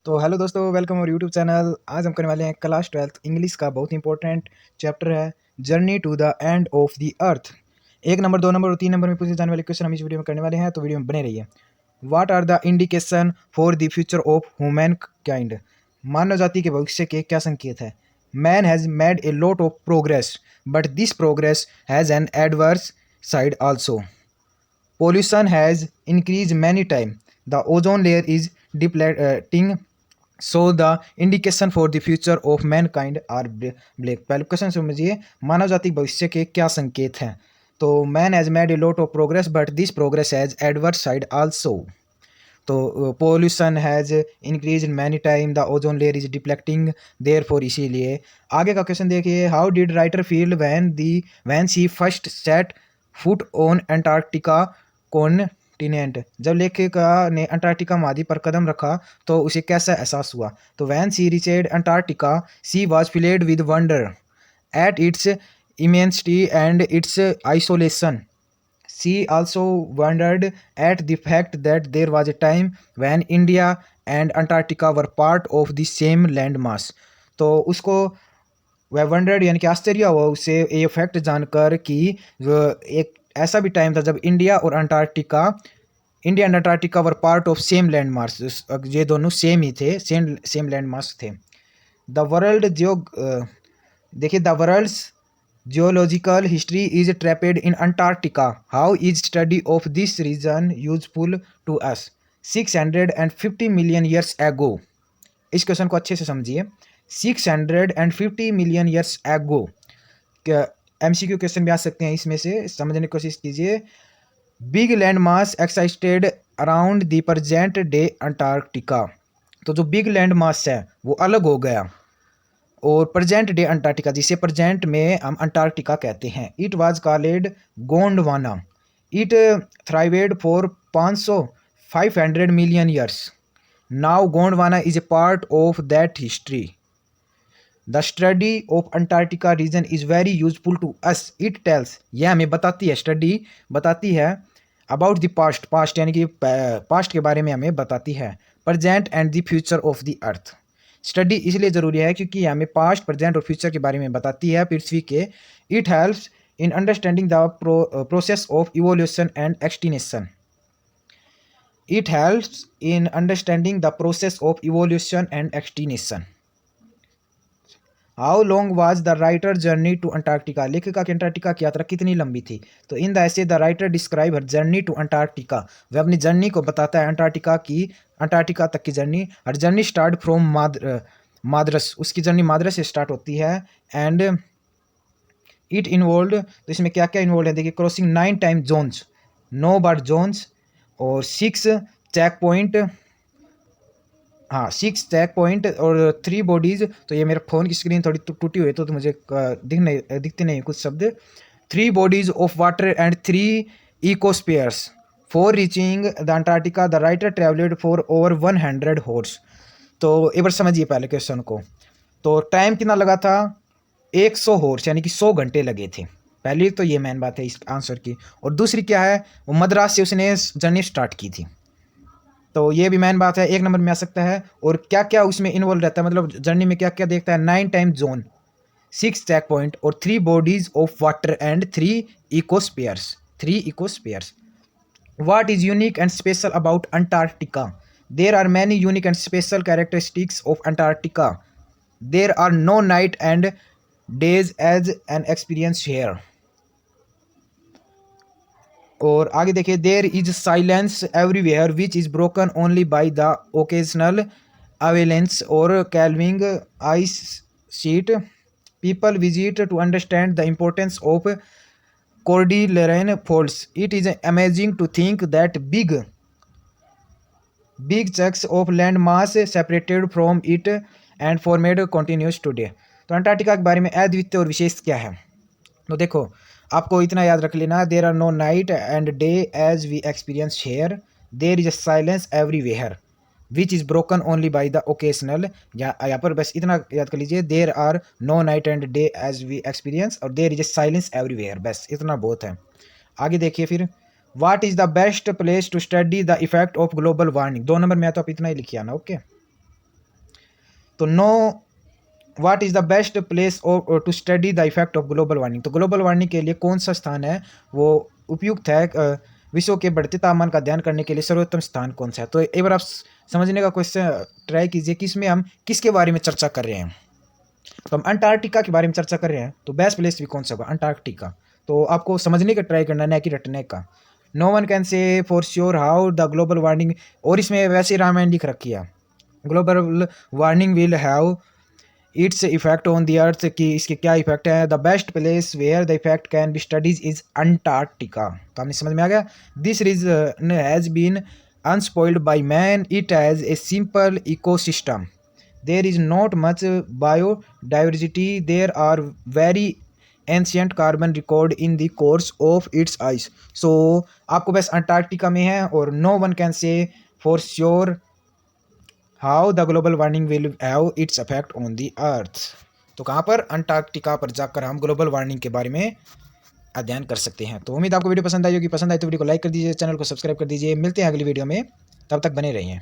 तो हेलो दोस्तों, वेलकम और यूट्यूब चैनल। आज हम करने वाले हैं क्लास 12th इंग्लिश का बहुत इंपॉर्टेंट चैप्टर है journey to the end of the earth. 1 number, 2 number और 3 नंबर में पूछे जाने वाले क्वेश्चन हम इस वीडियो में करने वाले हैं, तो वीडियो में बने रहिए। What are the indication for the future of human kind? मानव जाति के भविष्य के क्या संकेत है? Man has made a lot of progress but this progress has an adverse side also. Pollution has increased many times. The ozone layer is depleting, so the indication for the future of mankind are black. पहले question समझिए, मानव जाति भविष्य के क्या संकेत हैं? तो man has made a lot of progress but this progress has adverse side also. तो pollution has increase many time, the ozone layer is depleting, therefore. इसीलिए आगे का क्वेश्चन देखिए, how did writer feel when she first set foot on Antarctica continent? जब लेखिका ने Antarctica महाद्वीप पर कदम रखा तो उसे कैसा एहसास हुआ? तो when she reached Antarctica she was filled with wonder at its immensity and its isolation. She also wondered at the fact that there was a time when India and Antarctica were part of the same landmass. तो उसको वह wandered यानी कि आश्चर्य हुआ उसे ये fact जानकर कि एक ऐसा भी टाइम था जब India and Antarctica were part of same land mass. ये दोनों सेम ही थे, सेम लैंड मास थे। द वर्ल्ड देखिए, the world's geological history is trapped in Antarctica. How is study of this region useful to us? 650 million years ago. इस question को अच्छे से समझिए। 650 million years ago MCQ question भी आ सकते हैं, इसमें से समझने की कोशिश कीजिए। Big land mass excited around the present day Antarctica. तो जो बिग लैंड मास है वो अलग हो गया और प्रेजेंट डे अंटार्कटिका, जिसे प्रेजेंट में हम अंटार्कटिका कहते हैं। It was called Gondwana. It thrived for 500 million years. Now Gondwana is a part of that history. The study of Antarctica region is very useful to us. It tells, यह हमें बताती है, study बताती है अबाउट द पास्ट यानी कि past के बारे में हमें बताती है। Present and the future of the earth. Study इसलिए ज़रूरी है क्योंकि हमें पास्ट, प्रेजेंट और फ्यूचर के बारे में बताती है पृथ्वी के। It helps in understanding the process of evolution and extinction. It helps in understanding the process of evolution and extinction. How long was the writer journey to Antarctica? लेखिका की अंटार्कटिका की यात्रा कितनी लंबी थी? तो in the essay the writer describe her journey to Antarctica. वह अपनी जर्नी को बताता है अंटार्कटिका तक की journey. Her journey start from Madras, उसकी जर्नी माद्रस से स्टार्ट होती है। एंड इट इन्वॉल्व, तो इसमें क्या क्या इन्वॉल्व है देखिए, क्रॉसिंग 9 टाइम जोन्स, 9 बार जोन्स, और 6 चेक पॉइंट, हाँ 6 चेक पॉइंट और 3 बॉडीज। तो ये मेरे फ़ोन की स्क्रीन थोड़ी टूटी हुई है तो मुझे दिखते नहीं कुछ शब्द। 3 bodies of water and 3 ecospheres. For reaching the Antarctica the writer travelled for over 100 hours. तो एक बार समझिए पहले क्वेश्चन को। तो टाइम कितना लगा था? 100 हॉर्स यानी कि 100 घंटे लगे थे। पहली तो ये मेन बात है इस आंसर की। और दूसरी क्या है, वो मद्रास से उसने जर्नी स्टार्ट की थी, तो ये भी मेन बात है, 1 नंबर में आ सकता है। और क्या क्या उसमें इन्वॉल्व रहता है, मतलब जर्नी में क्या क्या देखता है? 9 टाइम जोन, 6 चेक पॉइंट और 3 bodies of water and 3 इकोस्फीयर्स। What is unique and special about Antarctica? There are many unique and special characteristics of Antarctica. There are no night and days as an experience here. और आगे देखिए, there is silence everywhere which is broken only by the occasional avalanche और calving ice sheet. People visit to understand the importance of Cordilleran folds. It is amazing to think that big chunks of land mass separated from it and formed continues today. तो Antarctica के बारे में अद्वितीय और विशेष क्या है? तो देखो, आपको इतना याद रख लेना, there are no night and day as we experience here. There is a silence everywhere which is broken only by the occasional. यहाँ पर बस इतना याद कर लीजिए, there are no night and day as we experience, और there is a silence everywhere, बस इतना बहुत है। आगे देखिए फिर, what is the best place to study the effect of global warming? 2 number में तो आप इतना ही लिखिए ना, ओके। तो know what is the best place to study the effect of global warming. तो ग्लोबल वार्मिंग के लिए कौन सा स्थान है वो उपयुक्त है, विश्व के बढ़ते तापमान का अध्ययन करने के लिए सर्वोत्तम स्थान कौन सा है। तो एक बार आप समझने का क्वेश्चन ट्राई कीजिए कि इसमें हम किसके बारे में चर्चा कर रहे हैं। तो हम अंटार्कटिका के बारे में चर्चा कर रहे हैं, तो बेस्ट प्लेस भी कौन सा होगा, अंटार्कटिका। तो आपको समझने का ट्राई करना है कि रटने का। No one can say for sure how the global warming, और इसमें वैसे रामायण लिख रखी है, global warming will have its effect on the earth, कि इसके क्या इफेक्ट है। The best place where the effect can be studies is Antarctica. तो आपने समझ में आ गया। This region has been unspoiled by man, it has a simple ecosystem, there is not much biodiversity, there are very ancient carbon record in the course of its ice। so आपको बस Antarctica में है, और no one can say for sure how the global warming will have its effect on the earth। तो कहाँ पर, Antarctica पर जाकर हम ग्लोबल वार्मिंग के बारे में अध्ययन कर सकते हैं। तो उम्मीद आपको वीडियो पसंद आई होगी, पसंद आई तो वीडियो को लाइक कर दीजिए, चैनल को सब्सक्राइब कर दीजिए। मिलते हैं अगली वीडियो में, तब तक बने रहिए।